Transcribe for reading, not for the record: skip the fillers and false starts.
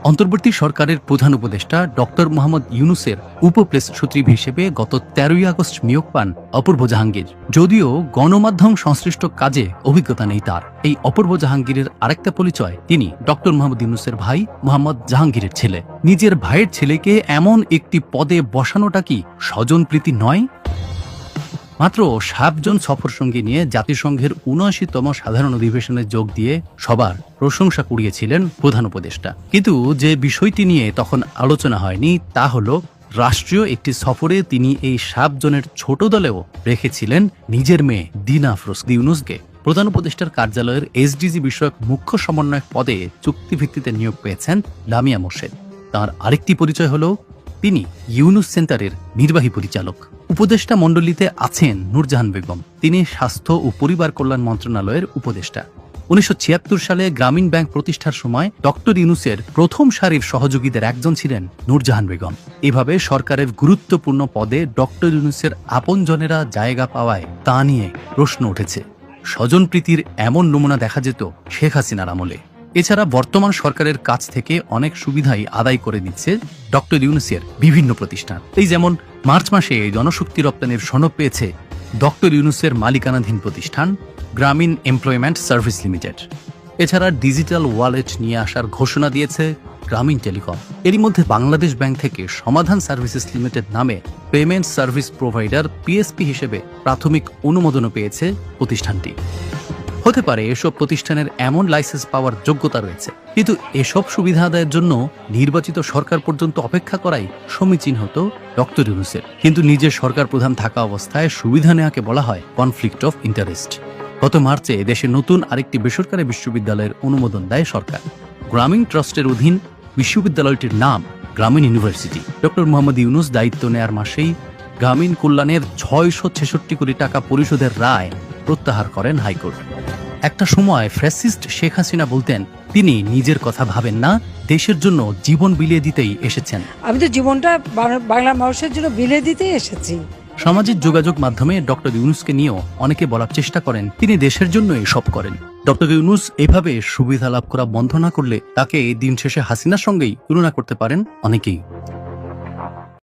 অন্তর্বর্তী সরকারের প্রধান উপদেষ্টা ডক্টর মোহাম্মদ ইউনূসের উপপ্রেস সচিব হিসেবে গত ১৩ই আগস্ট নিয়োগ পান অপূর্ব জাহাঙ্গীর। যদিও গণমাধ্যম সংশ্লিষ্ট কাজে অভিজ্ঞতা নেই তার। এই অপূর্ব জাহাঙ্গীরের আরেকটা পরিচয়, তিনি ডক্টর মোহাম্মদ ইউনূসের ভাই মোহাম্মদ জাহাঙ্গীরের ছেলে। নিজের ভাইয়ের ছেলেকে এমন একটি পদে বসানোটা কি স্বজনপ্রীতি নয়? মাত্র ৭ জন সফরসঙ্গী নিয়ে জাতিসংঘের ৭৯তম সাধারণ অধিবেশনে যোগ দিয়ে সবার প্রশংসা কুড়িয়েছিলেন প্রধান উপদেষ্টা। কিন্তু যে বিষয়টি নিয়ে তখন আলোচনা হয়নি তা হল, রাষ্ট্রীয় একটি সফরে তিনি এই ৭ জনের ছোট দলেও রেখেছিলেন নিজের মেয়ে দিনা আফরোজ ইউনূসকে। প্রধান উপদেষ্টার কার্যালয়ের এসডিজি বিষয়ক মুখ্য সমন্বয়ক পদে চুক্তিভিত্তিতে নিয়োগ পেয়েছেন লামিয়া মোর্শেদ। তার আরেকটি পরিচয় হল, তিনি ইউনূস সেন্টারের নির্বাহী পরিচালক। উপদেষ্টা মণ্ডলীতে আছেন নূরজাহান বেগম, তিনি স্বাস্থ্য ও পরিবার কল্যাণ মন্ত্রণালয়ের উপদেষ্টা। ১৯৭৬ সালে গ্রামীণ ব্যাংক প্রতিষ্ঠার সময় ডক্টর ইউনূসের প্রথম সারির সহযোগীদের একজন ছিলেন নূরজাহান বেগম। এভাবে সরকারের গুরুত্বপূর্ণ পদে ডক্টর ইউনূসের আপনজনেরা জায়গা পাওয়ায় তা নিয়ে প্রশ্ন উঠেছে। স্বজনপ্রীতির এমন নমুনা দেখা যেত শেখ হাসিনার আমলে। এছাড়া বর্তমান সরকারের কাছ থেকে অনেক সুবিধাই আদায় করে দিচ্ছে ডক্টর ইউনূসের বিভিন্ন প্রতিষ্ঠান। এই যেমন মার্চ মাসে জনশক্তি রপ্তানির সনদ পেয়েছে ডক্টর ইউনূসের মালিকানাধীন প্রতিষ্ঠান গ্রামীণ এমপ্লয়মেন্ট সার্ভিস লিমিটেড। এছাড়া ডিজিটাল ওয়ালেট নিয়ে আসার ঘোষণা দিয়েছে গ্রামীণ টেলিকম। এরই মধ্যে বাংলাদেশ ব্যাংক থেকে সমাধান সার্ভিসেস লিমিটেড নামে পেমেন্ট সার্ভিস প্রোভাইডার পিএসপি হিসেবে প্রাথমিক অনুমোদনও পেয়েছে প্রতিষ্ঠানটি। হতে পারে এসব প্রতিষ্ঠানের এমন লাইসেন্স পাওয়ার যোগ্যতা রয়েছে, কিন্তু এসব সুবিধা আদায়ের জন্য নির্বাচিত সরকার পর্যন্ত অপেক্ষা করাই সমীচীন হতো ডক্টর ইউনূসের। কিন্তু নিজের সরকার প্রধান থাকা অবস্থায় সুবিধা নেওয়াকে বলা হয় কনফ্লিক্ট অফ ইন্টারেস্ট। গত মার্চে দেশে নতুন আরেকটি বেসরকারি বিশ্ববিদ্যালয়ের অনুমোদন দেয় সরকার। গ্রামীণ ট্রাস্টের অধীন বিশ্ববিদ্যালয়টির নাম গ্রামীণ ইউনিভার্সিটি। ডক্টর মোহাম্মদ ইউনূস দায়িত্ব নেয়ার মাসেই গ্রামীণ কল্যাণের ৬৬৬ কোটি টাকা পরিশোধের রায় প্রত্যাহার করেন হাইকোর্ট। একটা সময় ফ্যাসিস্ট শেখ হাসিনা বলতেন, তিনি নিজের কথা ভাবেন না, দেশের জন্য জীবন বিলিয়ে দিতেই এসেছেন। আমি তো জীবনটা বাংলা মানুষের জন্য বিলিয়ে দিতেই এসেছি। সামাজিক যোগাযোগ মাধ্যমে ডক্টর ইউনূসকে নিয়েও অনেকে বলার চেষ্টা করেন তিনি দেশের জন্য এসব করেন। ডক্টর ইউনূস এভাবে সুবিধা লাভ করা বন্ধ না করলে তাকে দিন শেষে হাসিনার সঙ্গেই তুলনা করতে পারেন অনেকেই।